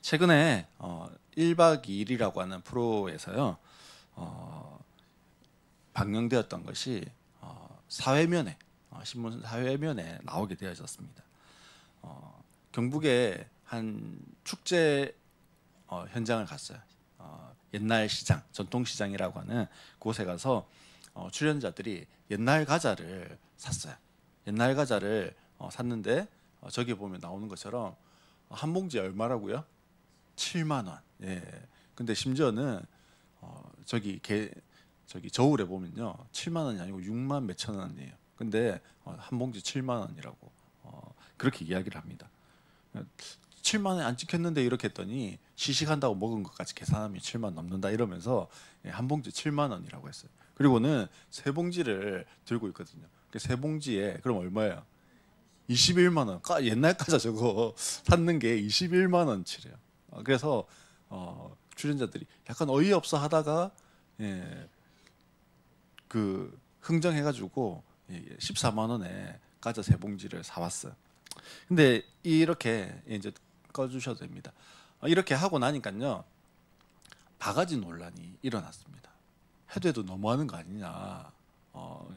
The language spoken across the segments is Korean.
최근에 1박 2일이라고 하는 프로에서요. 어, 방영되었던 것이 사회면에 신문 사회면에 나오게 되어졌습니다. 경북의 한 축제 현장을 갔어요. 옛날 시장, 전통시장이라고 하는 곳에 가서 출연자들이 옛날 과자를 샀어요. 옛날 과자를 샀는데 저기 보면 나오는 것처럼 한 봉지에 얼마라고요? 7만 원. 예. 근데 심지어는 저기 저울에 보면요. 7만 원이 아니고 6만 몇천 원이에요. 근데 한 봉지 7만 원이라고 그렇게 이야기를 합니다. 7만 원이 안 찍혔는데 이렇게 했더니 시식한다고 먹은 것까지 계산하면 7만 넘는다 이러면서 한 봉지 7만 원이라고 했어요. 그리고는 세 봉지를 들고 있거든요. 세 봉지에 그럼 얼마예요? 21만 원. 옛날 과자 저거 샀는 게 21만 원치래요. 그래서 출연자들이 약간 어이없어 하다가 예, 그 흥정해가지고 14만 원에 과자 세 봉지를 사왔어요. 근데 이렇게 이제 꺼주셔도 됩니다. 이렇게 하고 나니까요 바가지 논란이 일어났습니다. 해도 해도 너무하는 거 아니냐.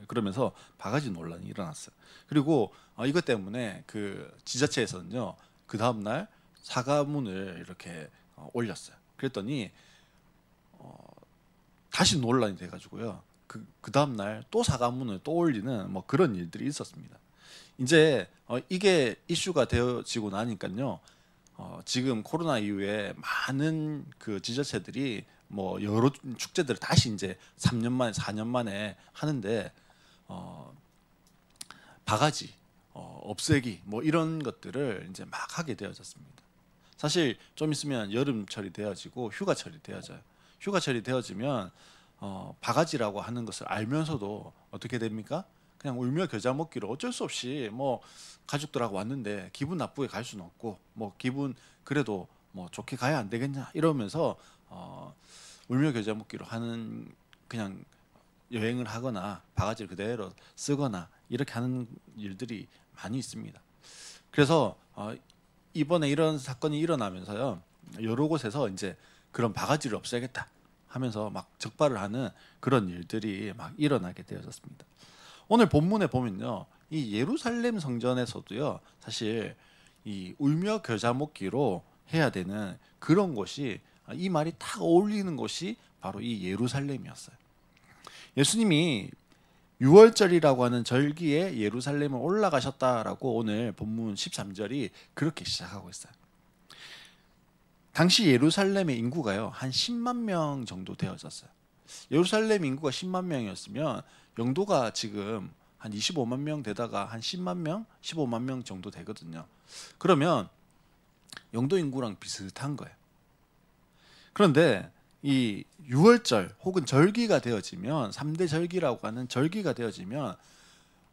그러면서 바가지 논란이 일어났어요. 그리고 이것 때문에 그 지자체에서는요 그 다음 날 사과문을 이렇게 올렸어요. 그랬더니 다시 논란이 돼가지고요. 그 다음 날 또 사과문을 또 올리는 뭐 그런 일들이 있었습니다. 이제 이게 이슈가 되어지고 나니까요. 지금 코로나 이후에 많은 그 지자체들이 뭐 여러 축제들을 다시 이제 3년 만에 4년 만에 하는데 바가지 없애기 뭐 이런 것들을 이제 막 하게 되어졌습니다. 사실 좀 있으면 여름철이 되어지고 휴가철이 되어져요. 휴가철이 되어지면 바가지라고 하는 것을 알면서도 어떻게 됩니까? 그냥 울며 겨자 먹기로 어쩔 수 없이 뭐 가족들하고 왔는데 기분 나쁘게 갈 수는 없고 뭐 기분 그래도 뭐 좋게 가야 안 되겠냐 이러면서 울며 겨자 먹기로 하는 그냥 여행을 하거나 바가지를 그대로 쓰거나 이렇게 하는 일들이 많이 있습니다. 그래서 이번에 이런 사건이 일어나면서요 여러 곳에서 이제 그런 바가지를 없애겠다 하면서 막 적발을 하는 그런 일들이 막 일어나게 되어졌습니다. 오늘 본문에 보면요 이 예루살렘 성전에서도요 사실 이 울며 겨자 먹기로 해야 되는 그런 곳이 이 말이 딱 어울리는 곳이 바로 이 예루살렘이었어요. 예수님이 6월절이라고 하는 절기에 예루살렘을 올라가셨다라고 오늘 본문 13절이 그렇게 시작하고 있어요. 당시 예루살렘의 인구가요 한 10만 명 정도 되어졌어요. 예루살렘 인구가 10만 명이었으면 영도가 지금 한 25만 명 되다가 한 10만 명, 15만 명 정도 되거든요. 그러면 영도 인구랑 비슷한 거예요. 그런데 이 6월절 혹은 절기가 되어지면 3대 절기라고 하는 절기가 되어지면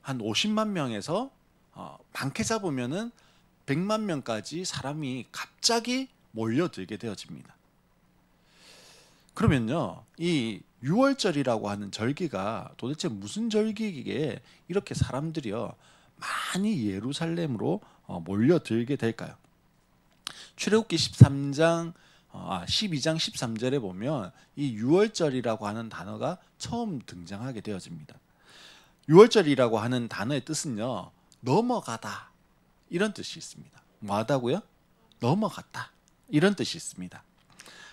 한 50만 명에서 많게 잡으면은 100만 명까지 사람이 갑자기 몰려들게 되어집니다. 그러면요, 이 6월절이라고 하는 절기가 도대체 무슨 절기기에 이렇게 사람들이요 많이 예루살렘으로 몰려들게 될까요? 출애굽기 13장 12장 13절에 보면 이 6월절이라고 하는 단어가 처음 등장하게 되어집니다. 6월절이라고 하는 단어의 뜻은요 넘어가다 이런 뜻이 있습니다. 뭐하다고요? 넘어갔다 이런 뜻이 있습니다.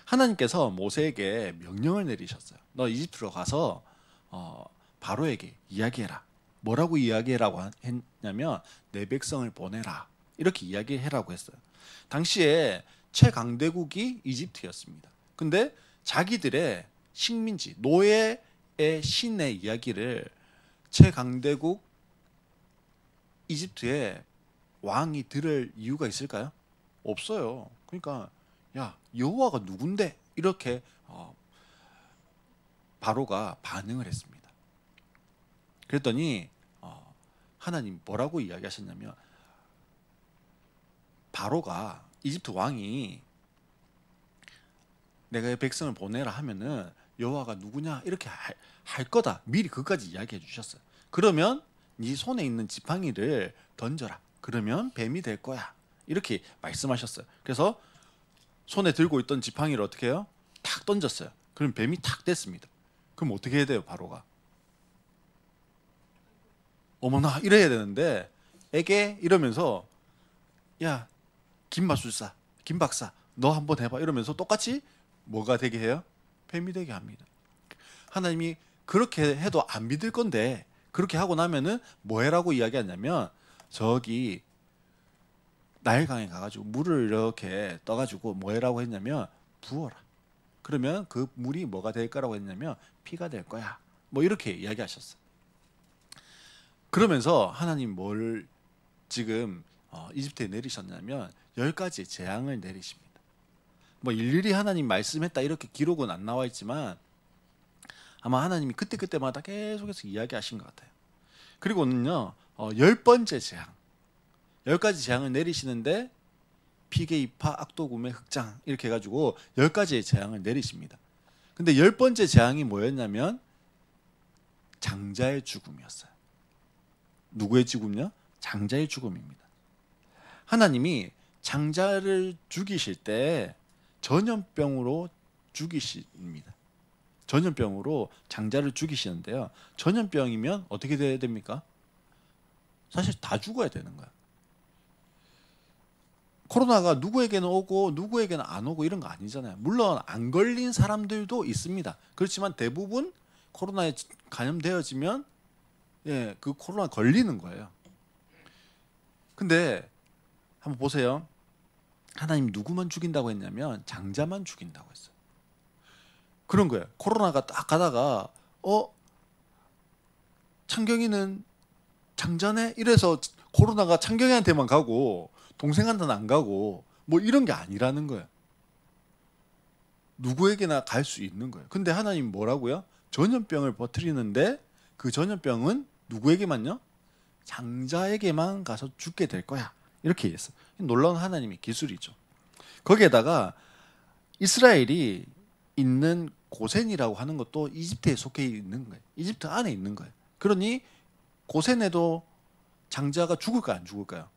하나님께서 모세에게 명령을 내리셨어요. 너 이집트로 가서 바로에게 이야기해라. 뭐라고 이야기해라고 했냐면 내 백성을 보내라 이렇게 이야기해라고 했어요. 당시에 최강대국이 이집트였습니다. 근데 자기들의 식민지 노예의 신의 이야기를 최강대국 이집트의 왕이 들을 이유가 있을까요? 없어요. 그러니까 야 여호와가 누군데 이렇게 바로가 반응을 했습니다. 그랬더니 하나님 뭐라고 이야기하셨냐면 바로가 이집트 왕이 내가 백성을 보내라 하면은 여호와가 누구냐 이렇게 할 거다 미리 그까지 이야기해 주셨어요. 그러면 네 손에 있는 지팡이를 던져라. 그러면 뱀이 될 거야. 이렇게 말씀하셨어요. 그래서 손에 들고 있던 지팡이를 어떻게 해요? 탁 던졌어요. 그럼 뱀이 탁 뗐습니다. 그럼 어떻게 해야 돼요, 바로가? 어머나 이래야 되는데 에게 이러면서 야, 김마술사, 김박사, 너 한번 해봐 이러면서 똑같이 뭐가 되게 해요? 뱀이 되게 합니다. 하나님이 그렇게 해도 안 믿을 건데 그렇게 하고 나면은 뭐 해라고 이야기하냐면 저기 나일강에 가가지고 물을 이렇게 떠가지고 뭐 해라고 했냐면 부어라. 그러면 그 물이 뭐가 될 거라고 했냐면 피가 될 거야. 뭐 이렇게 이야기하셨어요. 그러면서 하나님 뭘 지금 이집트에 내리셨냐면 10가지 재앙을 내리십니다. 뭐 일일이 하나님 말씀했다 이렇게 기록은 안 나와 있지만 아마 하나님이 그때그때마다 계속해서 이야기하신 것 같아요. 그리고는요 10번째 재앙 10가지 재앙을 내리시는데 피계 이파 악도굼의 흑장 이렇게 해가지고 10가지의 재앙을 내리십니다. 근데 10번째 재앙이 뭐였냐면 장자의 죽음이었어요. 누구의 죽음요? 장자의 죽음입니다. 하나님이 장자를 죽이실 때 전염병으로 죽이십니다. 전염병으로 장자를 죽이시는데요. 전염병이면 어떻게 돼야 됩니까? 사실 다 죽어야 되는 거야. 코로나가 누구에게는 오고 누구에게는 안 오고 이런 거 아니잖아요. 물론 안 걸린 사람들도 있습니다. 그렇지만 대부분 코로나에 감염되어지면 그 코로나 걸리는 거예요. 근데 한번 보세요. 하나님 누구만 죽인다고 했냐면 장자만 죽인다고 했어요. 그런 거예요. 코로나가 딱 가다가 창경이는 장자네? 이래서 코로나가 창경이한테만 가고 동생한테는 안 가고 뭐 이런 게 아니라는 거예요. 누구에게나 갈 수 있는 거예요. 근데 하나님 뭐라고요? 전염병을 퍼뜨리는데 그 전염병은 누구에게만요? 장자에게만 가서 죽게 될 거야. 이렇게 얘기했어요. 놀라운 하나님의 기술이죠. 거기에다가 이스라엘이 있는 고센이라고 하는 것도 이집트에 속해 있는 거예요. 이집트 안에 있는 거예요. 그러니 고센에도 장자가 죽을까요? 안 죽을까요?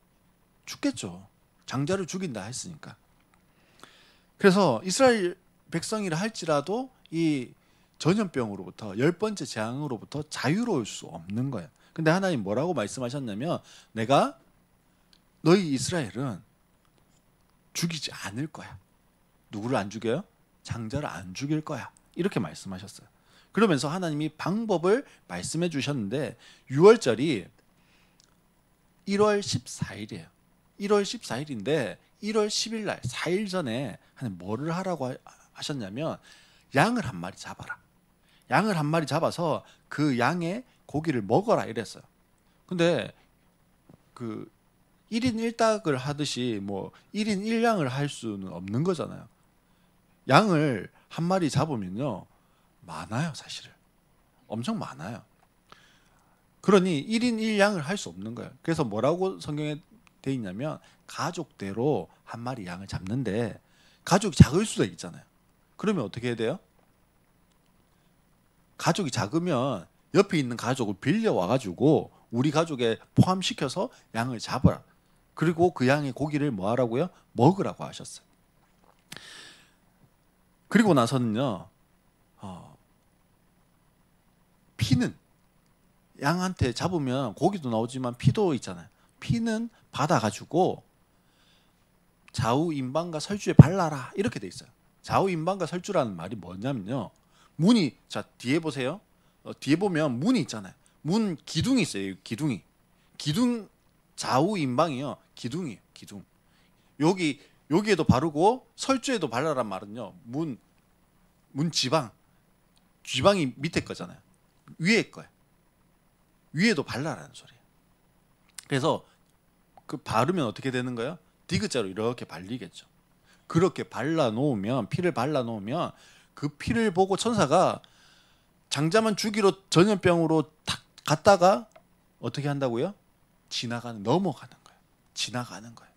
죽겠죠. 장자를 죽인다 했으니까. 그래서 이스라엘 백성이라 할지라도 이 전염병으로부터 10번째 재앙으로부터 자유로울 수 없는 거예요. 근데 하나님 뭐라고 말씀하셨냐면 내가 너희 이스라엘은 죽이지 않을 거야. 누구를 안 죽여요? 장자를 안 죽일 거야. 이렇게 말씀하셨어요. 그러면서 하나님이 방법을 말씀해 주셨는데 6월절이 1월 14일이에요. 1월 14일인데 1월 10일 날 4일 전에 하나님 뭐를 하라고 하셨냐면 양을 한 마리 잡아라. 양을 한 마리 잡아서 그 양의 고기를 먹어라 이랬어요. 근데 그 1인 1닭을 하듯이 뭐 1인 1양을 할 수는 없는 거잖아요. 양을 한 마리 잡으면요. 많아요, 사실은. 엄청 많아요. 그러니 1인 1양을 할 수 없는 거예요. 그래서 뭐라고 성경에 돼 있냐면 가족대로 한 마리 양을 잡는데 가족이 작을 수도 있잖아요. 그러면 어떻게 해야 돼요? 가족이 작으면 옆에 있는 가족을 빌려와가지고 우리 가족에 포함시켜서 양을 잡아라. 그리고 그 양의 고기를 뭐 하라고요? 먹으라고 하셨어요. 그리고 나서는요. 피는 양한테 잡으면 고기도 나오지만 피도 있잖아요. 피는 받아가지고 좌우 임방과 설주에 발라라 이렇게 돼 있어요. 좌우 임방과 설주라는 말이 뭐냐면요. 문이 자 뒤에 보세요. 뒤에 보면 문이 있잖아요. 문 기둥이 있어요. 기둥이. 기둥 좌우 임방이요. 기둥이에요. 기둥. 여기에도 바르고 설주에도 발라란 말은요. 문 지방. 지방이 밑에 거잖아요. 위에 거예요. 위에도 발라라는 소리예요. 그래서 그 바르면 어떻게 되는 거예요? 디귿자로 이렇게 발리겠죠. 그렇게 발라놓으면 피를 발라놓으면 그 피를 보고 천사가 장자만 죽이러 전염병으로 탁 갔다가 어떻게 한다고요? 넘어가는 거예요. 지나가는 거예요.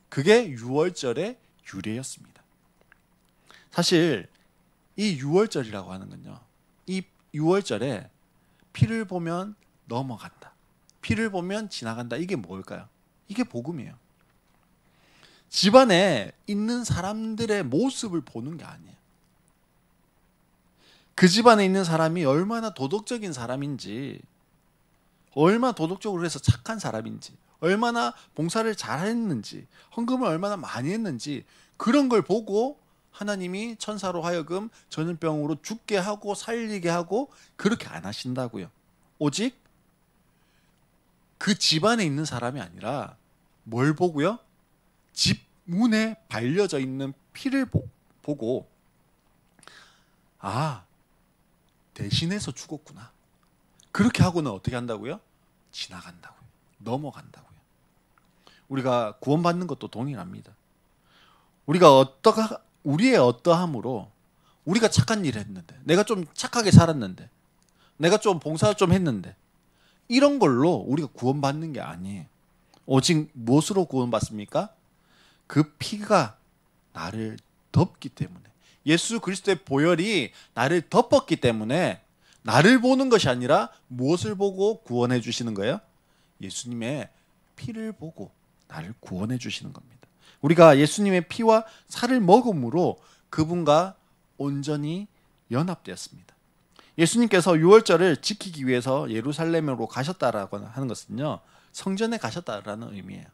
그게 6월절의 유래였습니다. 사실 이 6월절이라고 하는 건요. 이 6월절에 피를 보면 넘어간다. 피를 보면 지나간다. 이게 뭘까요? 이게 복음이에요. 집안에 있는 사람들의 모습을 보는 게 아니에요. 그 집안에 있는 사람이 얼마나 도덕적인 사람인지, 얼마나 도덕적으로 해서 착한 사람인지, 얼마나 봉사를 잘했는지, 헌금을 얼마나 많이 했는지, 그런 걸 보고 하나님이 천사로 하여금 전염병으로 죽게 하고 살리게 하고 그렇게 안 하신다고요. 오직 그 집안에 있는 사람이 아니라 뭘 보고요? 집 문에 발려져 있는 피를 보고, 아, 대신해서 죽었구나. 그렇게 하고는 어떻게 한다고요? 지나간다고요. 넘어간다고요. 우리가 구원받는 것도 동일합니다. 우리의 어떠함으로, 우리가 착한 일을 했는데, 내가 좀 착하게 살았는데, 내가 좀 봉사 좀 했는데, 이런 걸로 우리가 구원받는 게 아니에요. 오직 무엇으로 구원받습니까? 그 피가 나를 덮기 때문에, 예수 그리스도의 보혈이 나를 덮었기 때문에, 나를 보는 것이 아니라 무엇을 보고 구원해 주시는 거예요? 예수님의 피를 보고 나를 구원해 주시는 겁니다. 우리가 예수님의 피와 살을 먹음으로 그분과 온전히 연합되었습니다. 예수님께서 유월절을 지키기 위해서 예루살렘으로 가셨다라고 하는 것은요, 성전에 가셨다라는 의미예요.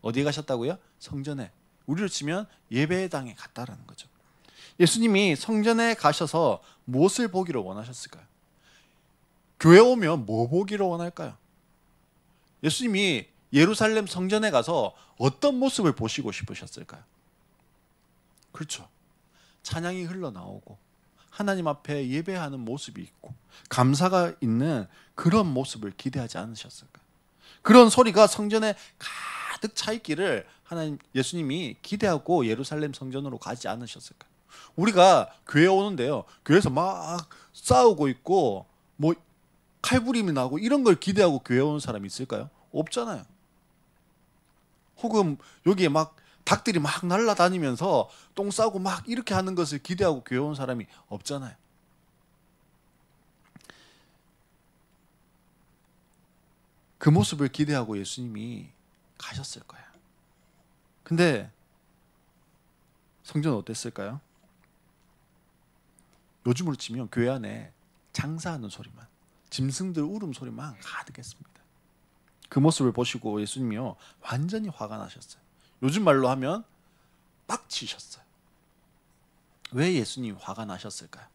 어디에 가셨다고요? 성전에. 우리로 치면 예배당에 갔다라는 거죠. 예수님이 성전에 가셔서 무엇을 보기를 원하셨을까요? 교회 오면 뭐 보기를 원할까요? 예수님이 예루살렘 성전에 가서 어떤 모습을 보시고 싶으셨을까요? 그렇죠. 찬양이 흘러나오고 하나님 앞에 예배하는 모습이 있고 감사가 있는 그런 모습을 기대하지 않으셨을까요? 그런 소리가 성전에 가득 차 있기를 예수님이 기대하고 예루살렘 성전으로 가지 않으셨을까요? 우리가 교회 오는데요, 교회에서 막 싸우고 있고 뭐 칼부림이 나고 이런 걸 기대하고 교회 오는 사람이 있을까요? 없잖아요. 혹은 여기에 막 닭들이 막 날아다니면서 똥 싸고 막 이렇게 하는 것을 기대하고 교회 온 사람이 없잖아요. 그 모습을 기대하고 예수님이 가셨을 거예요. 근데 성전은 어땠을까요? 요즘으로 치면 교회 안에 장사하는 소리만, 짐승들 울음소리만 가득했습니다. 그 모습을 보시고 예수님이요, 완전히 화가 나셨어요. 요즘 말로 하면 빡치셨어요. 왜 예수님이 화가 나셨을까요?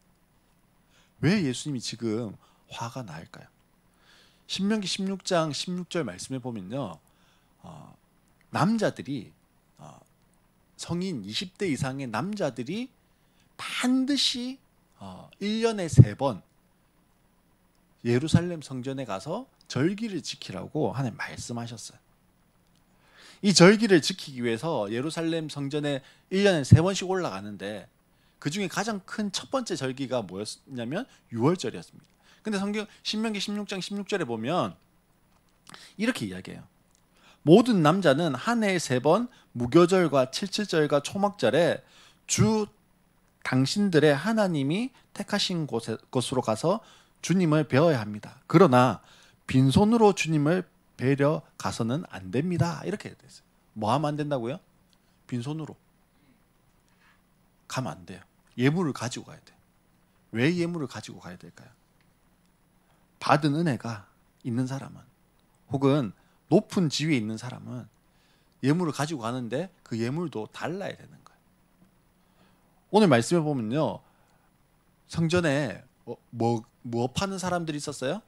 왜 예수님이 지금 화가 날까요? 신명기 16장 16절 말씀에 보면요, 남자들이 성인 20대 이상의 남자들이 반드시 1년에 3번 예루살렘 성전에 가서 절기를 지키라고 하나님 말씀하셨어요. 이 절기를 지키기 위해서 예루살렘 성전에 1년에 3번씩 올라가는데, 그 중에 가장 큰 첫 번째 절기가 뭐였냐면 유월절이었습니다. 근데 신명기 16장 16절에 보면 이렇게 이야기해요. 모든 남자는 한 해에 3번 무교절과 칠칠절과 초막절에 주 당신들의 하나님이 택하신 곳으로 가서 주님을 배워야 합니다. 그러나 빈손으로 주님을 뵈려 가서는 안 됩니다. 이렇게 됐어요. 뭐 하면 안 된다고요? 빈손으로 가면 안 돼요. 예물을 가지고 가야 돼요. 왜 예물을 가지고 가야 될까요? 받은 은혜가 있는 사람은, 혹은 높은 지위에 있는 사람은 예물을 가지고 가는데 그 예물도 달라야 되는 거예요. 오늘 말씀해 보면요, 성전에 뭐 파는 사람들이 있었어요?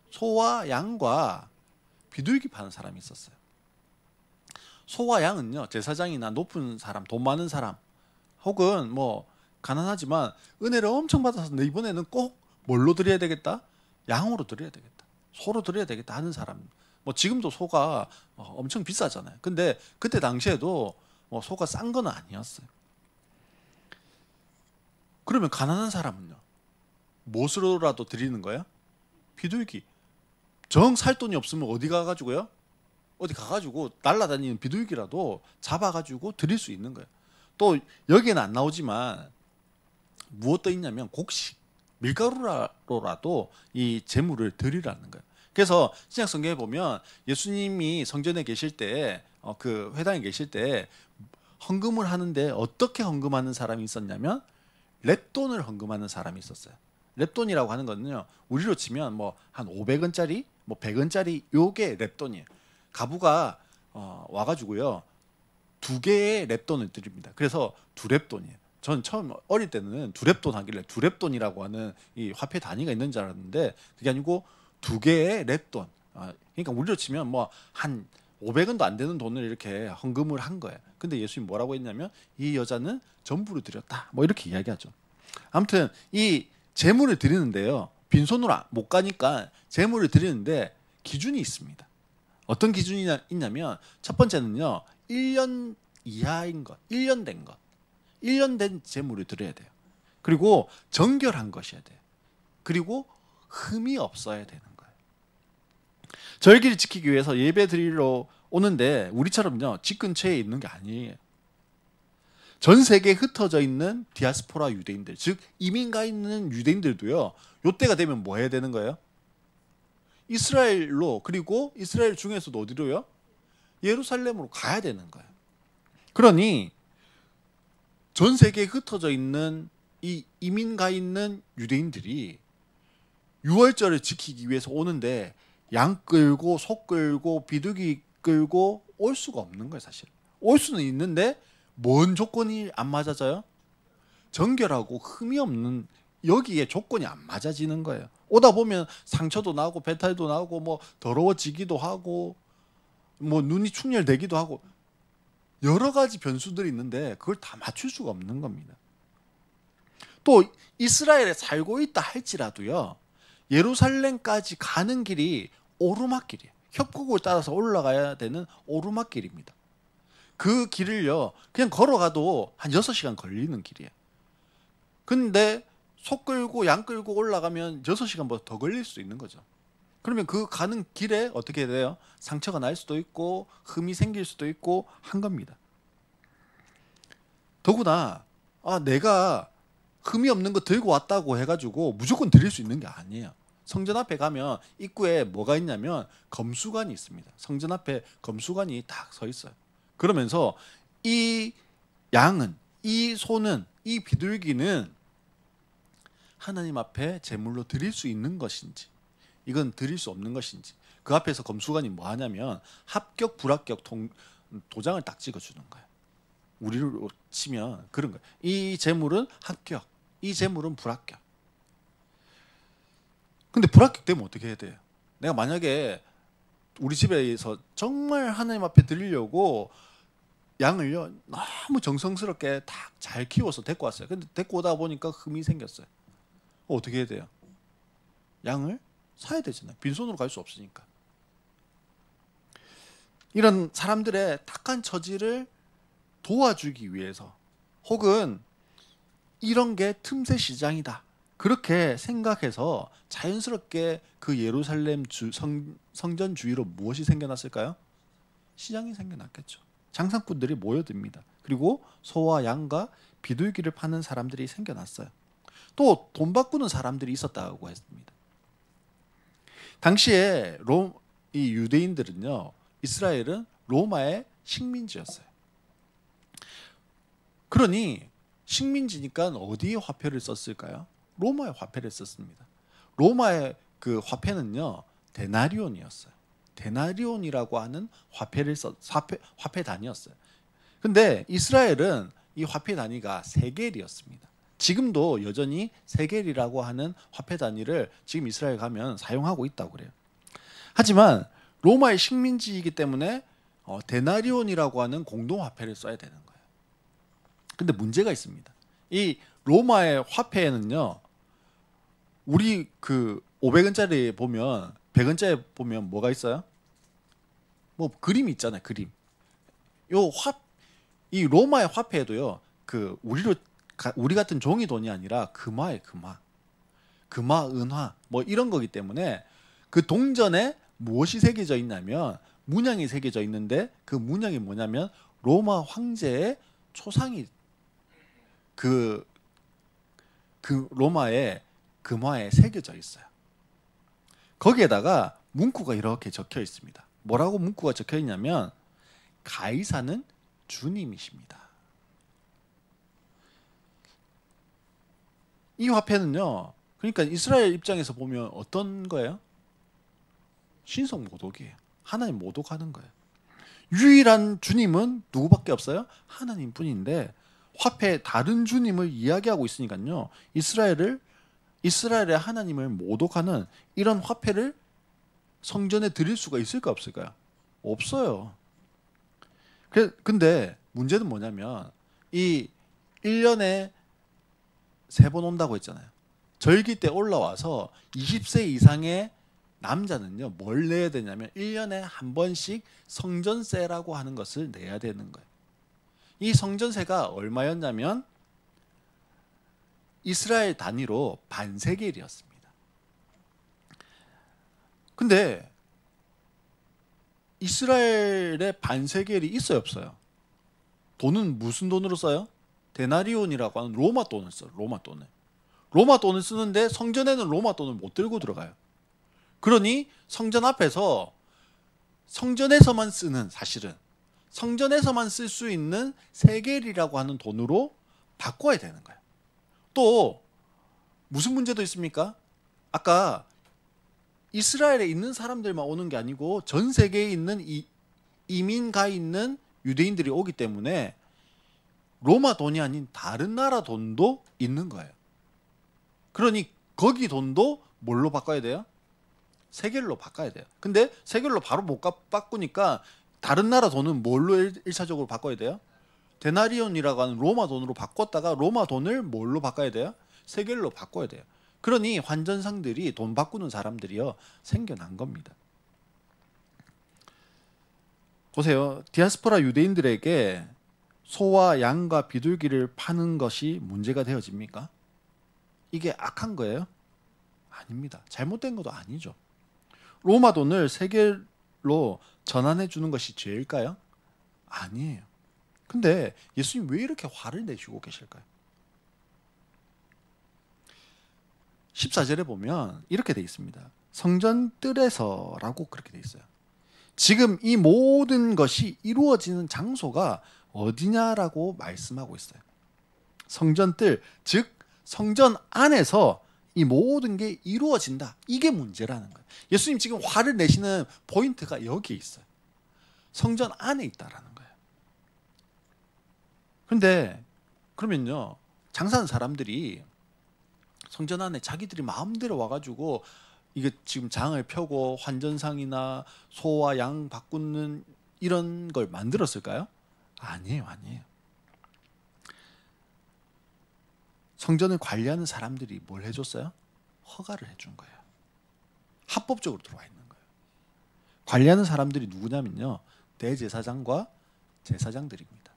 소와 양과 비둘기 파는 사람이 있었어요. 소와 양은요, 제사장이나 높은 사람, 돈 많은 사람, 혹은 뭐 가난하지만 은혜를 엄청 받아서 이번에는 꼭 뭘로 드려야 되겠다? 양으로 드려야 되겠다, 소로 드려야 되겠다 하는 사람. 뭐 지금도 소가 엄청 비싸잖아요. 근데 그때 당시에도 뭐 소가 싼 건 아니었어요. 그러면 가난한 사람은요, 무엇으로라도 드리는 거예요? 비둘기. 정 살 돈이 없으면 어디 가가지고요? 어디 가가지고 날아다니는 비둘기라도 잡아가지고 드릴 수 있는 거예요. 또 여기에는 안 나오지만 무엇도 있냐면 곡식, 밀가루로라도 이 재물을 드리라는 거예요. 그래서 신약 성경에 보면 예수님이 성전에 계실 때, 그 회당에 계실 때 헌금을 하는데 어떻게 헌금하는 사람이 있었냐면 렙돈을 헌금하는 사람이 있었어요. 렙돈이라고 하는 거는요, 우리로 치면 뭐 한 500원짜리, 뭐 100원짜리 요게 렙돈이에요. 가부가 와가지고요 2개의 렙돈을 드립니다. 그래서 2렙돈이에요. 전 처음 어릴 때는 2렙돈 하길래 2렙돈이라고 하는 이 화폐 단위가 있는 줄 알았는데 그게 아니고 2개의 렙돈. 그러니까 우리로 치면 뭐 한 500원도 안 되는 돈을 이렇게 헌금을 한 거예요. 근데 예수님 뭐라고 했냐면 이 여자는 전부를 드렸다. 뭐 이렇게 이야기하죠. 아무튼 이 제물을 드리는데요. 빈손으로 못 가니까 제물을 드리는데 기준이 있습니다. 어떤 기준이 있냐면 첫 번째는요. 1년 이하인 것, 1년 된 것. 1년 된 제물을 드려야 돼요. 그리고 정결한 것이어야 돼요. 그리고 흠이 없어야 되는 거예요. 절기를 지키기 위해서 예배 드리러 오는데 우리처럼요. 집 근처에 있는 게 아니에요. 전 세계에 흩어져 있는 디아스포라 유대인들, 즉 이민 가 있는 유대인들도요. 요때가 되면 뭐 해야 되는 거예요? 이스라엘로, 그리고 이스라엘 중에서도 어디로요? 예루살렘으로 가야 되는 거예요. 그러니 전 세계에 흩어져 있는 이 이민 가 있는 유대인들이 유월절을 지키기 위해서 오는데 양 끌고 소 끌고 비둘기 끌고 올 수가 없는 거예요. 사실 올 수는 있는데 뭔 조건이 안 맞아져요? 정결하고 흠이 없는, 여기에 조건이 안 맞아지는 거예요. 오다 보면 상처도 나고 배탈도 나고 뭐 더러워지기도 하고 뭐 눈이 충혈되기도 하고 여러 가지 변수들이 있는데 그걸 다 맞출 수가 없는 겁니다. 또 이스라엘에 살고 있다 할지라도요. 예루살렘까지 가는 길이 오르막길이에요. 협곡을 따라서 올라가야 되는 오르막길입니다. 그 길을요. 그냥 걸어가도 한 6시간 걸리는 길이에요. 근데 소 끌고 양 끌고 올라가면 6시간보다 더 걸릴 수 있는 거죠. 그러면 그 가는 길에 어떻게 돼요? 상처가 날 수도 있고 흠이 생길 수도 있고 한 겁니다. 더구나 내가 흠이 없는 거 들고 왔다고 해가지고 무조건 드릴 수 있는 게 아니에요. 성전 앞에 가면 입구에 뭐가 있냐면 검수관이 있습니다. 성전 앞에 검수관이 딱 서 있어요. 그러면서 이 양은, 이 소는, 이 비둘기는 하나님 앞에 제물로 드릴 수 있는 것인지, 이건 드릴 수 없는 것인지, 그 앞에서 검수관이 뭐 하냐면 합격 불합격 도장을 딱 찍어주는 거예요. 우리로 치면 그런 거예요. 이 제물은 합격, 이 제물은 불합격. 근데 불합격되면 어떻게 해야 돼요? 내가 만약에 우리 집에서 정말 하나님 앞에 드리려고 양을요 너무 정성스럽게 딱 잘 키워서 데리고 왔어요. 근데 데리고 오다 보니까 흠이 생겼어요. 어떻게 해야 돼요? 양을 사야 되잖아요. 빈손으로 갈 수 없으니까. 이런 사람들의 탁한 처지를 도와주기 위해서, 혹은 이런 게 틈새 시장이다, 그렇게 생각해서 자연스럽게 그 예루살렘 성전 주위로 무엇이 생겨났을까요? 시장이 생겨났겠죠. 장사꾼들이 모여듭니다. 그리고 소와 양과 비둘기를 파는 사람들이 생겨났어요. 또 돈 바꾸는 사람들이 있었다고 했습니다. 당시에 이 유대인들은요, 이스라엘은 로마의 식민지였어요. 그러니 식민지니까 어디에 화폐를 썼을까요? 로마의 화폐를 썼습니다. 로마의 그 화폐는요, 데나리온이었어요. 데나리온이라고 하는 화폐 단위였어요. 근데 이스라엘은 이 화폐 단위가 세겔이었습니다. 지금도 여전히 세겔이라고 하는 화폐 단위를 지금 이스라엘 가면 사용하고 있다고 그래요. 하지만 로마의 식민지이기 때문에 데나리온이라고 하는 공동 화폐를 써야 되는 거예요. 근데 문제가 있습니다. 이 로마의 화폐에는요, 우리 그 500원짜리 보면 100원짜리 보면 뭐가 있어요? 뭐 그림이 있잖아요. 그림. 이 로마의 화폐에도요, 그 우리 같은 종이 돈이 아니라 금화에 금화, 은화 뭐 이런 거기 때문에 그 동전에 무엇이 새겨져 있냐면 문양이 새겨져 있는데, 그 문양이 뭐냐면 로마 황제의 초상이 그 로마의 금화에 새겨져 있어요. 거기에다가 문구가 이렇게 적혀 있습니다. 뭐라고 문구가 적혀 있냐면 가이사는 주님이십니다. 이 화폐는요, 그러니까 이스라엘 입장에서 보면 어떤 거예요? 신성 모독이에요. 하나님 모독하는 거예요. 유일한 주님은 누구밖에 없어요? 하나님 뿐인데 화폐에 다른 주님을 이야기하고 있으니까요, 이스라엘의 하나님을 모독하는 이런 화폐를 성전에 드릴 수가 있을까 없을까요? 없어요. 근데 문제는 뭐냐면 이 1년에 3번 온다고 했잖아요. 절기 때 올라와서 20세 이상의 남자는요, 뭘 내야 되냐면 1년에 한 번씩 성전세라고 하는 것을 내야 되는 거예요. 이 성전세가 얼마였냐면 이스라엘 단위로 반세겔이었습니다. 근데 이스라엘에 반세겔이 있어요, 없어요? 돈은 무슨 돈으로 써요? 데나리온이라고 하는 로마 돈을 써요. 로마 돈을. 로마 돈을 쓰는데 성전에는 로마 돈을 못 들고 들어가요. 그러니 성전 앞에서 성전에서만 쓰는, 사실은 성전에서만 쓸 수 있는 세겔이라고 하는 돈으로 바꿔야 되는 거예요. 또 무슨 문제도 있습니까? 아까 이스라엘에 있는 사람들만 오는 게 아니고 전 세계에 있는 이민 가 있는 유대인들이 오기 때문에 로마 돈이 아닌 다른 나라 돈도 있는 거예요. 그러니 거기 돈도 뭘로 바꿔야 돼요? 세겔로 바꿔야 돼요. 근데 세겔로 바로 못 바꾸니까 다른 나라 돈은 뭘로 1차적으로 바꿔야 돼요? 데나리온이라고 하는 로마 돈으로 바꿨다가 로마 돈을 뭘로 바꿔야 돼요? 세겔로 바꿔야 돼요. 그러니 환전상들이, 돈 바꾸는 사람들이요, 생겨난 겁니다. 보세요. 디아스포라 유대인들에게 소와 양과 비둘기를 파는 것이 문제가 되어집니까? 이게 악한 거예요? 아닙니다. 잘못된 것도 아니죠. 로마 돈을 세겔로 전환해 주는 것이 죄일까요? 아니에요. 근데 예수님 왜 이렇게 화를 내시고 계실까요? 14절에 보면 이렇게 돼 있습니다. 성전 뜰에서라고 그렇게 돼 있어요. 지금 이 모든 것이 이루어지는 장소가 어디냐라고 말씀하고 있어요. 성전 뜰, 즉 성전 안에서 이 모든 게 이루어진다. 이게 문제라는 거예요. 예수님 지금 화를 내시는 포인트가 여기에 있어요. 성전 안에 있다라는 거예요. 그런데 그러면요, 장사하는 사람들이 성전 안에 자기들이 마음대로 와가지고 이게 지금 장을 펴고 환전상이나 소와 양 바꾸는 이런 걸 만들었을까요? 아니에요. 성전을 관리하는 사람들이 뭘 해줬어요? 허가를 해준 거예요. 합법적으로 들어와 있는 거예요. 관리하는 사람들이 누구냐면요, 대제사장과 제사장들입니다.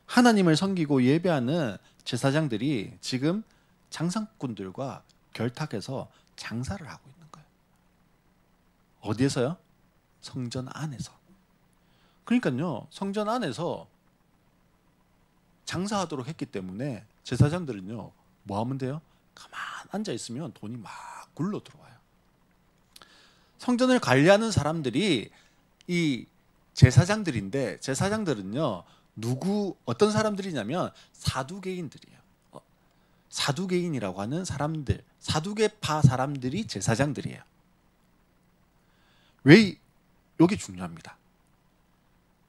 하나님을 섬기고 예배하는 제사장들이 지금 장사꾼들과 결탁해서 장사를 하고 있는 거예요. 어디에서요? 성전 안에서. 그러니까요, 성전 안에서 장사하도록 했기 때문에 제사장들은요, 뭐 하면 돼요? 가만 앉아 있으면 돈이 막 굴러 들어와요. 성전을 관리하는 사람들이 이 제사장들인데, 제사장들은요, 어떤 사람들이냐면 사두개인들이에요. 사두개인이라고 하는 사람들, 사두개파 사람들이 제사장들이에요. 왜 여기 중요합니다.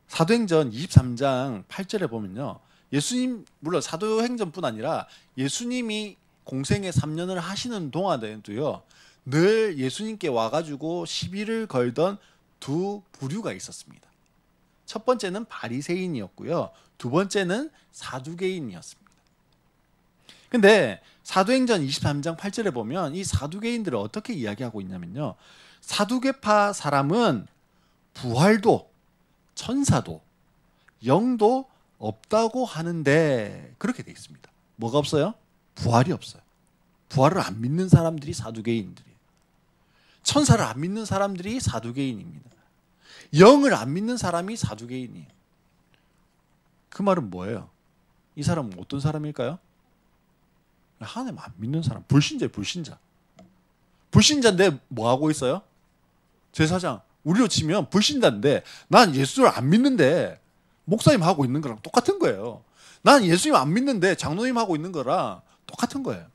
사도행전 23장 8절에 보면요, 예수님, 물론 사도행전뿐 아니라 예수님이 공생애 3년을 하시는 동안에도요, 늘 예수님께 와가지고 시비를 걸던 두 부류가 있었습니다. 첫 번째는 바리새인이었고요, 두 번째는 사두개인이었습니다. 근데 사도행전 23장 8절에 보면 이 사두개인들을 어떻게 이야기하고 있냐면요, 사두개파 사람은 부활도, 천사도, 영도 없다고 하는데, 그렇게 돼 있습니다. 뭐가 없어요? 부활이 없어요. 부활을 안 믿는 사람들이 사두개인들이에요. 천사를 안 믿는 사람들이 사두개인입니다. 영을 안 믿는 사람이 사두개인이에요. 그 말은 뭐예요? 이 사람은 어떤 사람일까요? 하나님 안 믿는 사람, 불신자예요, 불신자. 불신자인데 뭐 하고 있어요? 제사장. 우리로 치면 불신자인데 난 예수를 안 믿는데 목사님 하고 있는 거랑 똑같은 거예요. 난 예수님 안 믿는데 장로님 하고 있는 거랑 똑같은 거예요.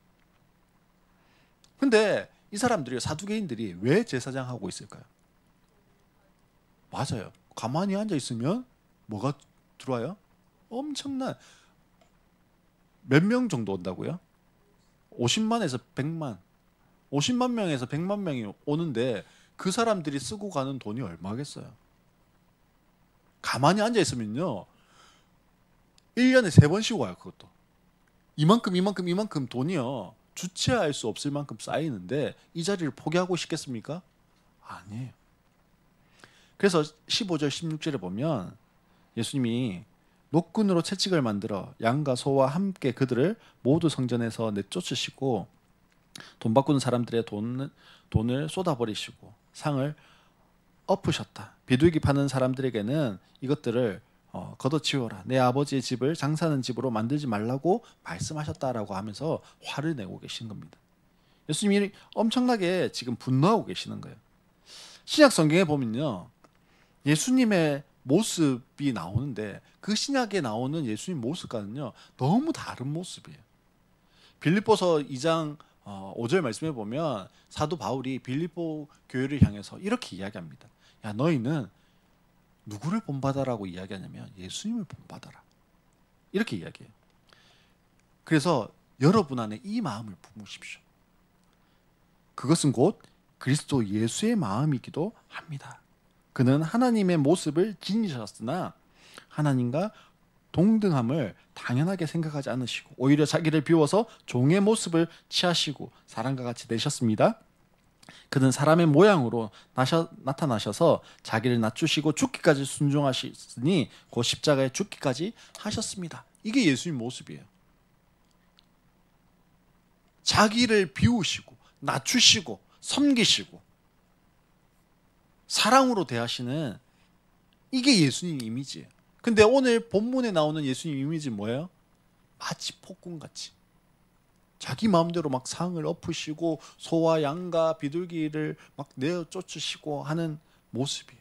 근데 이 사람들이, 사두개인들이 왜 제사장 하고 있을까요? 맞아요. 가만히 앉아 있으면 뭐가 들어와요? 엄청난, 몇 명 정도 온다고요? 50만에서 100만. 50만 명에서 100만 명이 오는데 그 사람들이 쓰고 가는 돈이 얼마겠어요? 가만히 앉아 있으면요, 1년에 3번 쉬고 와요. 그것도 이만큼 돈이요, 주체할 수 없을 만큼 쌓이는데 이 자리를 포기하고 싶겠습니까? 아니에요. 그래서 15절 16절에 보면 예수님이 노끈으로 채찍을 만들어 양과 소와 함께 그들을 모두 성전에서 내쫓으시고 돈 바꾸는 사람들의 돈을 쏟아버리시고 상을 엎으셨다. 비둘기 파는 사람들에게는 이것들을 걷어치워라. 내 아버지의 집을 장사하는 집으로 만들지 말라고 말씀하셨다라고 하면서 화를 내고 계신 겁니다. 예수님이 엄청나게 지금 분노하고 계시는 거예요. 신약 성경에 보면요, 예수님의 모습이 나오는데 그 신약에 나오는 예수님 모습과는요 너무 다른 모습이에요. 빌립보서 2장 5절 말씀해 보면 사도 바울이 빌립보 교회를 향해서 이렇게 이야기합니다. 야, 너희는 누구를 본받아라고 이야기하냐면 예수님을 본받아라, 이렇게 이야기해요. 그래서 여러분 안에 이 마음을 품으십시오. 그것은 곧 그리스도 예수의 마음이기도 합니다. 그는 하나님의 모습을 지니셨으나 하나님과 동등함을 당연하게 생각하지 않으시고 오히려 자기를 비워서 종의 모습을 취하시고 사람과 같이 되셨습니다. 그는 사람의 모양으로 나타나셔서 자기를 낮추시고 죽기까지 순종하시니 곧 십자가에 죽기까지 하셨습니다. 이게 예수님 모습이에요. 자기를 비우시고 낮추시고 섬기시고 사랑으로 대하시는, 이게 예수님 이미지예요. 근데 오늘 본문에 나오는 예수님 이미지는 뭐예요? 마치 폭군같이 자기 마음대로 막 상을 엎으시고 소와 양과 비둘기를 막 내어 쫓으시고 하는 모습이에요.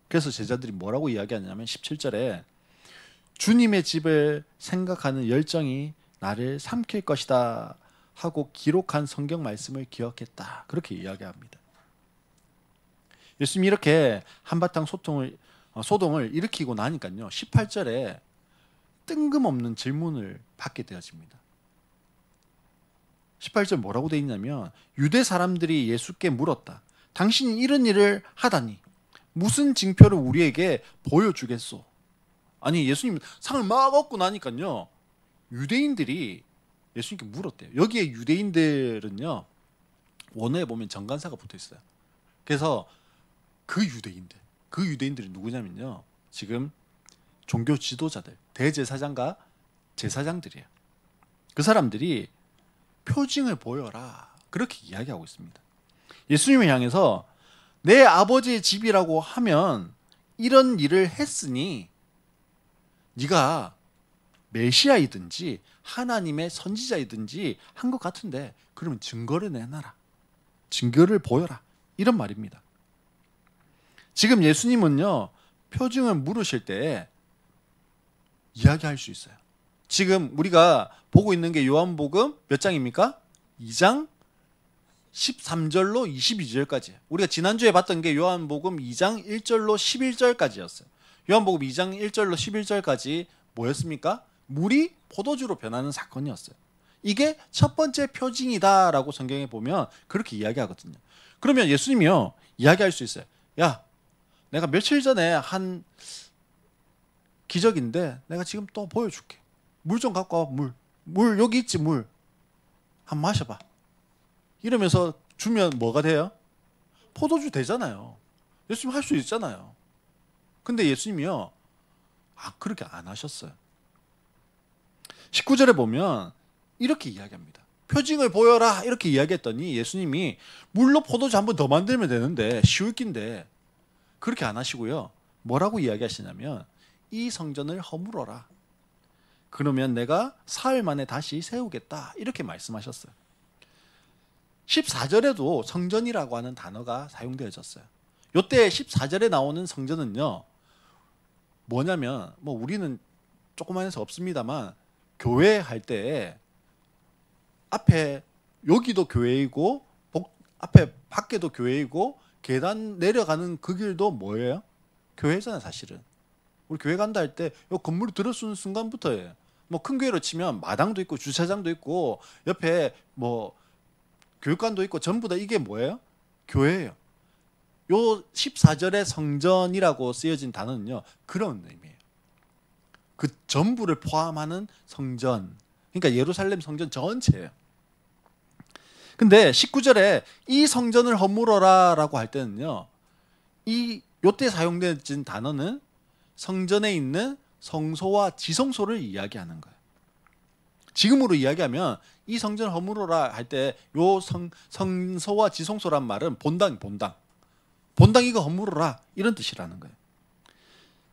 그래서 제자들이 뭐라고 이야기하냐면 17절에 주님의 집을 생각하는 열정이 나를 삼킬 것이다 하고 기록한 성경 말씀을 기억했다, 그렇게 이야기합니다. 예수님이 이렇게 한바탕 소동을 일으키고 나니까요 18절에 뜬금없는 질문을 받게 되어집니다. 18절 뭐라고 되어 있냐면 유대 사람들이 예수께 물었다. 당신이 이런 일을 하다니 무슨 징표를 우리에게 보여주겠소? 아니, 예수님 상을 막 얻고 나니까요 유대인들이 예수님께 물었대요. 여기에 유대인들은요 원어에 보면 정관사가 붙어 있어요. 그래서 그 유대인들이 누구냐면요 지금 종교 지도자들, 대제사장과 제사장들이에요. 그 사람들이 표징을 보여라, 그렇게 이야기하고 있습니다. 예수님을 향해서 내 아버지의 집이라고 하면 이런 일을 했으니 네가 메시아이든지 하나님의 선지자이든지 한 것 같은데 그러면 증거를 내놔라, 증거를 보여라, 이런 말입니다. 지금 예수님은요 표징을 물으실 때 이야기할 수 있어요. 지금 우리가 보고 있는 게 요한복음 몇 장입니까? 2장 13절로 22절까지. 우리가 지난주에 봤던 게 요한복음 2장 1절로 11절까지였어요. 요한복음 2장 1절로 11절까지 뭐였습니까? 물이 포도주로 변하는 사건이었어요. 이게 첫 번째 표징이다라고 성경에 보면 그렇게 이야기하거든요. 그러면 예수님이요 이야기할 수 있어요. 야, 내가 며칠 전에 한 기적인데 내가 지금 또 보여줄게. 물 좀 갖고 와. 물 여기 있지. 물 한번 마셔봐. 이러면서 주면 뭐가 돼요? 포도주 되잖아요. 예수님 할 수 있잖아요. 근데 예수님이요 그렇게 안 하셨어요. 19절에 보면 이렇게 이야기합니다. 표징을 보여라 이렇게 이야기했더니 예수님이 물로 포도주 한 번 더 만들면 되는데 쉬울 낀데 그렇게 안 하시고요. 뭐라고 이야기하시냐면 이 성전을 허물어라. 그러면 내가 사흘 만에 다시 세우겠다. 이렇게 말씀하셨어요. 14절에도 성전이라고 하는 단어가 사용되어졌어요. 요때 14절에 나오는 성전은요, 뭐냐면 뭐 우리는 조그만해서 없습니다만 교회 할 때 앞에 여기도 교회이고 앞에 밖에도 교회이고 계단 내려가는 그 길도 뭐예요? 교회잖아요, 사실은. 우리 교회 간다 할 때 요 건물이 들어서는 순간부터예요. 뭐 큰 교회로 치면 마당도 있고 주차장도 있고 옆에 뭐 교육관도 있고 전부 다 이게 뭐예요? 교회예요. 요 14절의 성전이라고 쓰여진 단어는요, 그런 의미예요. 그 전부를 포함하는 성전, 그러니까 예루살렘 성전 전체예요. 근데 19절에 이 성전을 허물어라 라고 할 때는요, 요때 사용된 단어는 성전에 있는 성소와 지성소를 이야기하는 거예요. 지금으로 이야기하면 이 성전을 허물어라 할 때 요 성소와 지성소란 말은 본당 이거 허물어라 이런 뜻이라는 거예요.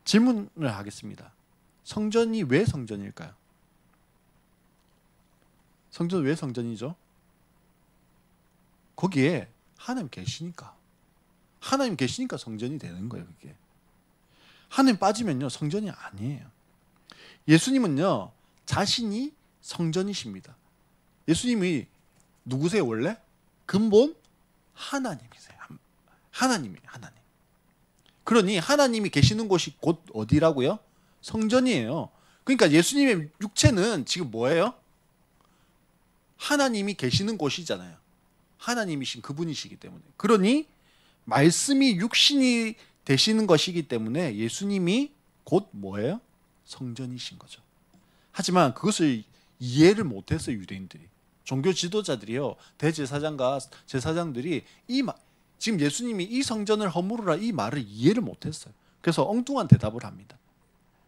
질문을 하겠습니다. 성전이 왜 성전일까요? 성전은 왜 성전이죠? 거기에 하나님 계시니까. 하나님 계시니까 성전이 되는 거예요, 그게. 하나님 빠지면요, 성전이 아니에요. 예수님은요, 자신이 성전이십니다. 예수님이 누구세요, 원래? 근본 하나님이세요. 하나님이에요, 하나님. 그러니 하나님이 계시는 곳이 곧 어디라고요? 성전이에요. 그러니까 예수님의 육체는 지금 뭐예요? 하나님이 계시는 곳이잖아요. 하나님이신 그분이시기 때문에. 그러니 말씀이 육신이 되시는 것이기 때문에 예수님이 곧 뭐예요? 성전이신 거죠. 하지만 그것을 이해를 못했어요, 유대인들이. 종교 지도자들이요, 대제사장과 제사장들이 지금 예수님이 이 성전을 허물으라 이 말을 이해를 못했어요. 그래서 엉뚱한 대답을 합니다.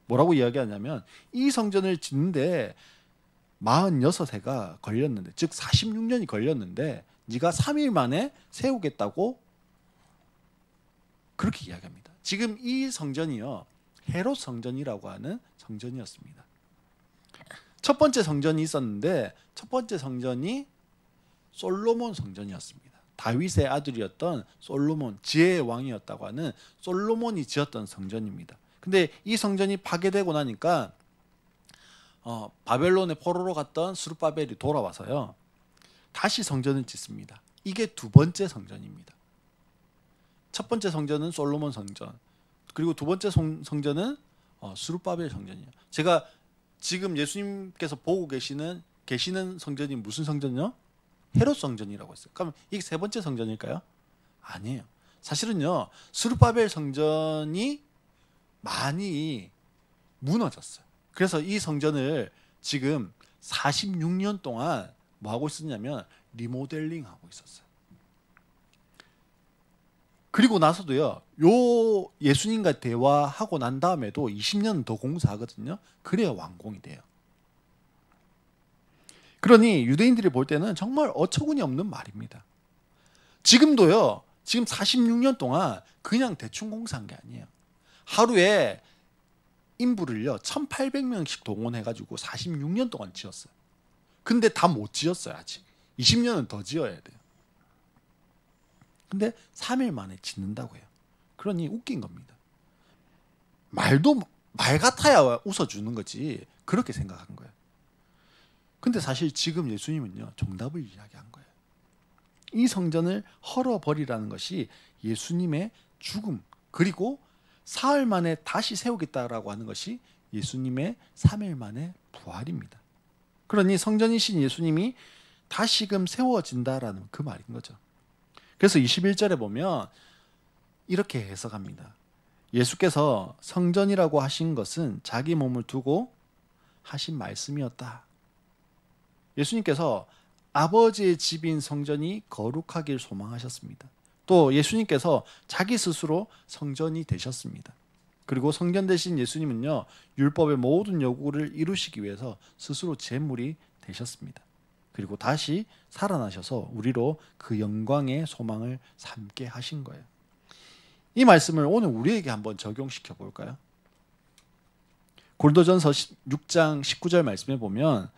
뭐라고 이야기하냐면, 이 성전을 짓는데 46해가 걸렸는데, 즉 46년이 걸렸는데 네가 3일 만에 세우겠다고 그렇게 이야기합니다. 지금 이 성전이요, 헤롯 성전이라고 하는 성전이었습니다. 첫 번째 성전이 있었는데 첫 번째 성전이 솔로몬 성전이었습니다. 다윗의 아들이었던 솔로몬, 지혜의 왕이었다고 하는 솔로몬이 지었던 성전입니다. 근데 이 성전이 파괴되고 나니까 바벨론의 포로로 갔던 스룹바벨이 돌아와서요, 다시 성전을 짓습니다. 이게 두 번째 성전입니다. 첫 번째 성전은 솔로몬 성전, 그리고 두 번째 성전은 스룹바벨 성전이에요. 제가 지금 예수님께서 보고 계시는 성전이 무슨 성전이요? 헤롯 성전이라고 했어요. 그럼 이게 세 번째 성전일까요? 아니에요. 사실은요, 스룹바벨 성전이 많이 무너졌어요. 그래서 이 성전을 지금 46년 동안 뭐 하고 있었냐면 리모델링 하고 있었어요. 그리고 나서도요, 요 예수님과 대화하고 난 다음에도 20년 더 공사하거든요. 그래야 완공이 돼요. 그러니 유대인들이 볼 때는 정말 어처구니 없는 말입니다. 지금도요, 지금 46년 동안 그냥 대충 공사한 게 아니에요. 하루에 인부를요 1800명씩 동원해가지고 46년 동안 지었어요. 근데 다 못 지었어요. 아직 20년은 더 지어야 돼요. 근데 3일 만에 짓는다고 해요. 그러니 웃긴 겁니다. 말 같아야 웃어주는 거지 그렇게 생각한 거예요. 근데 사실 지금 예수님은요, 정답을 이야기한 거예요. 이 성전을 헐어버리라는 것이 예수님의 죽음, 그리고 사흘 만에 다시 세우겠다라고 하는 것이 예수님의 3일 만의 부활입니다. 그러니 성전이신 예수님이 다시금 세워진다라는 그 말인 거죠. 그래서 21절에 보면 이렇게 해석합니다. 예수께서 성전이라고 하신 것은 자기 몸을 두고 하신 말씀이었다. 예수님께서 아버지의 집인 성전이 거룩하길 소망하셨습니다. 또 예수님께서 자기 스스로 성전이 되셨습니다. 그리고 성전 되신 예수님은요, 율법의 모든 요구를 이루시기 위해서 스스로 제물이 되셨습니다. 그리고 다시 살아나셔서 우리로 그 영광의 소망을 삼게 하신 거예요. 이 말씀을 오늘 우리에게 한번 적용시켜 볼까요? 고린도전서 6장 19절 말씀에 보면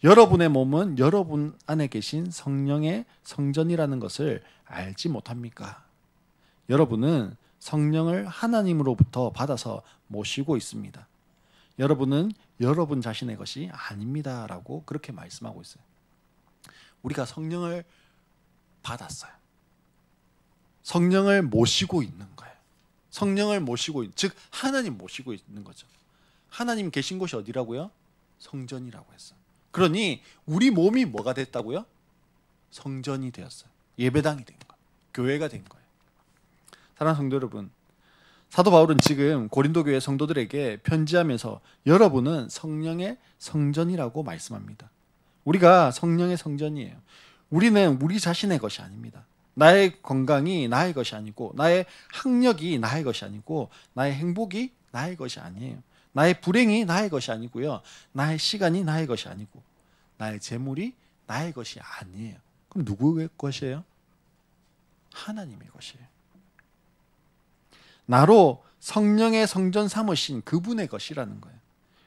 여러분의 몸은 여러분 안에 계신 성령의 성전이라는 것을 알지 못합니까? 여러분은 성령을 하나님으로부터 받아서 모시고 있습니다. 여러분은 여러분 자신의 것이 아닙니다. 라고 그렇게 말씀하고 있어요. 우리가 성령을 받았어요. 성령을 모시고 있는 거예요. 성령을 모시고, 즉 하나님 모시고 있는 거죠. 하나님 계신 곳이 어디라고요? 성전이라고 했어요. 그러니 우리 몸이 뭐가 됐다고요? 성전이 되었어요. 예배당이 된 거예요. 교회가 된 거예요. 사랑하는 성도 여러분, 사도 바울은 지금 고린도 교회 성도들에게 편지하면서 여러분은 성령의 성전이라고 말씀합니다. 우리가 성령의 성전이에요. 우리는 우리 자신의 것이 아닙니다. 나의 건강이 나의 것이 아니고, 나의 학력이 나의 것이 아니고, 나의 행복이 나의 것이 아니에요. 나의 불행이 나의 것이 아니고요. 나의 시간이 나의 것이 아니고, 나의 재물이 나의 것이 아니에요. 그럼 누구의 것이에요? 하나님의 것이에요. 나로 성령의 성전 삼으신 그분의 것이라는 거예요.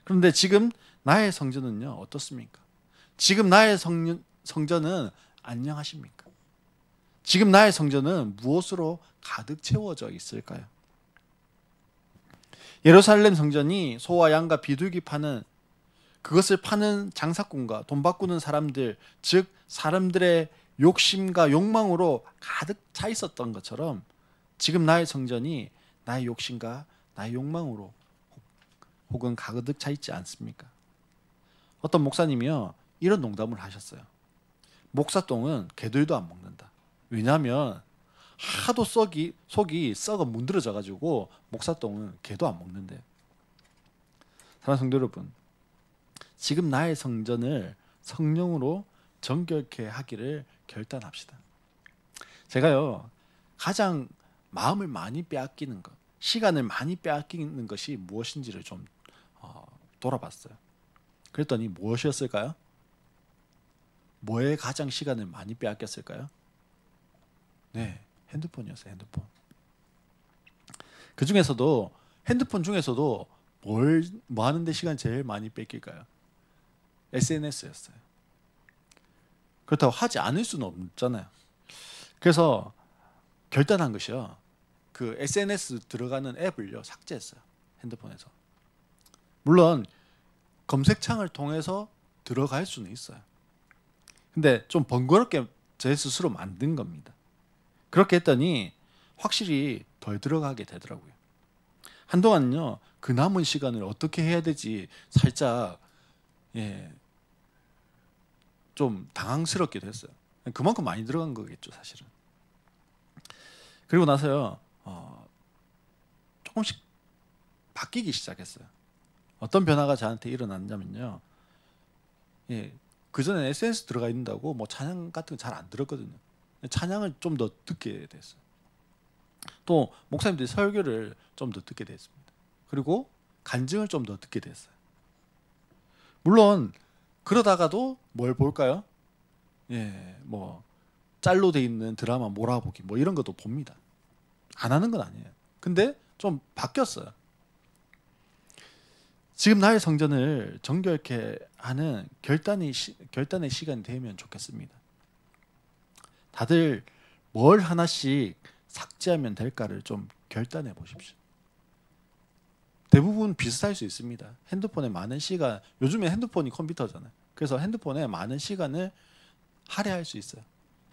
그런데 지금 나의 성전은요, 어떻습니까? 지금 나의 성전은 안녕하십니까? 지금 나의 성전은 무엇으로 가득 채워져 있을까요? 예루살렘 성전이 소와 양과 비둘기 파는, 그것을 파는 장사꾼과 돈 바꾸는 사람들, 즉 사람들의 욕심과 욕망으로 가득 차 있었던 것처럼 지금 나의 성전이 나의 욕심과 나의 욕망으로 혹은 가득 차 있지 않습니까? 어떤 목사님이요, 이런 농담을 하셨어요. 목사똥은 개들도 안 먹는다. 왜냐하면 하도 속이 썩어 문드러져 가지고 목사똥은 개도 안 먹는데. 사랑하는 성도 여러분, 지금 나의 성전을 성령으로 정결케 하기를 결단합시다. 제가요, 가장 마음을 많이 빼앗기는 것, 시간을 많이 빼앗기는 것이 무엇인지를 좀 돌아봤어요. 그랬더니 무엇이었을까요? 뭐에 가장 시간을 많이 빼앗겼을까요? 네, 핸드폰이었어요. 핸드폰. 그 중에서도, 핸드폰 중에서도 뭐 하는데 시간 제일 많이 뺏길까요? SNS였어요. 그렇다고 하지 않을 수는 없잖아요. 그래서 결단한 것이요, 그 SNS 들어가는 앱을요, 삭제했어요. 핸드폰에서. 물론 검색창을 통해서 들어갈 수는 있어요. 근데 좀 번거롭게 제 스스로 만든 겁니다. 그렇게 했더니 확실히 덜 들어가게 되더라고요. 한동안요, 그 남은 시간을 어떻게 해야 되지 살짝 좀 당황스럽게 됐어요. 그만큼 많이 들어간 거겠죠, 사실은. 그리고 나서요, 조금씩 바뀌기 시작했어요. 어떤 변화가 저한테 일어났냐면요, 그 전에 SNS 들어가 있는다고 뭐 찬양 같은 거 잘 안 들었거든요. 찬양을 좀 더 듣게 됐어요. 또 목사님들이 설교를 좀 더 듣게 됐습니다. 그리고 간증을 좀 더 듣게 됐어요. 물론 그러다가도 뭘 볼까요? 뭐 짤로 돼 있는 드라마 몰아보기 뭐 이런 것도 봅니다. 안 하는 건 아니에요. 근데 좀 바뀌었어요. 지금 나의 성전을 정결케 하는 결단의 시간이 되면 좋겠습니다. 다들 뭘 하나씩 삭제하면 될까를 좀 결단해 보십시오. 대부분 비슷할 수 있습니다. 핸드폰에 많은 시간, 요즘에 핸드폰이 컴퓨터잖아요. 그래서 핸드폰에 많은 시간을 할애할 수 있어요.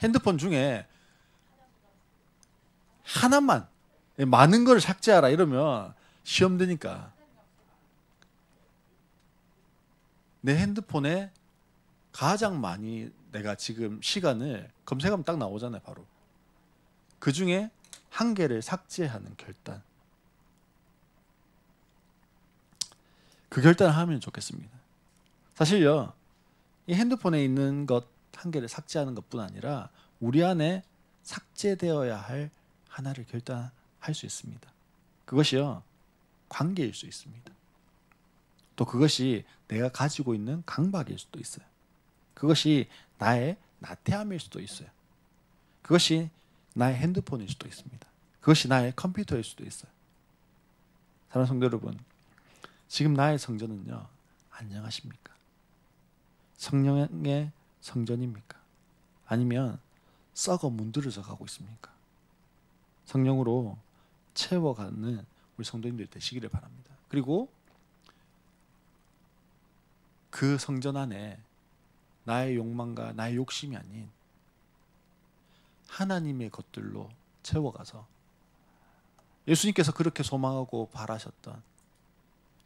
핸드폰 중에 하나만, 많은 걸 삭제하라 이러면 시험 드니까. 내 핸드폰에 가장 많이 내가 지금 시간을 검색하면 딱 나오잖아요, 바로. 그 중에 한 개를 삭제하는 결단. 그 결단을 하면 좋겠습니다. 사실요, 이 핸드폰에 있는 것 한 개를 삭제하는 것뿐 아니라 우리 안에 삭제되어야 할 하나를 결단할 수 있습니다. 그것이요, 관계일 수 있습니다. 또 그것이 내가 가지고 있는 강박일 수도 있어요. 그것이 나의 나태함일 수도 있어요. 그것이 나의 핸드폰일 수도 있습니다. 그것이 나의 컴퓨터일 수도 있어요. 사랑하는 성도 여러분, 지금 나의 성전은요, 안녕하십니까? 성령의 성전입니까? 아니면 썩어 문드러져 가고 있습니까? 성령으로 채워가는 우리 성도님들 되시기를 바랍니다. 그리고 그 성전 안에 나의 욕망과 나의 욕심이 아닌 하나님의 것들로 채워가서 예수님께서 그렇게 소망하고 바라셨던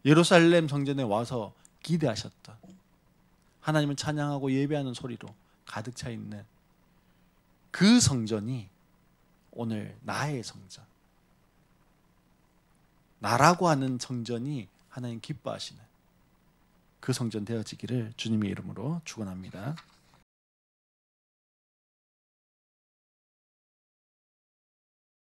예루살렘 성전에 와서 기대하셨던 하나님을 찬양하고 예배하는 소리로 가득 차 있는 그 성전이 오늘 나의 성전, 나라고 하는 성전이 하나님 기뻐하시는 그 성전 되어지기를 주님의 이름으로 축원합니다.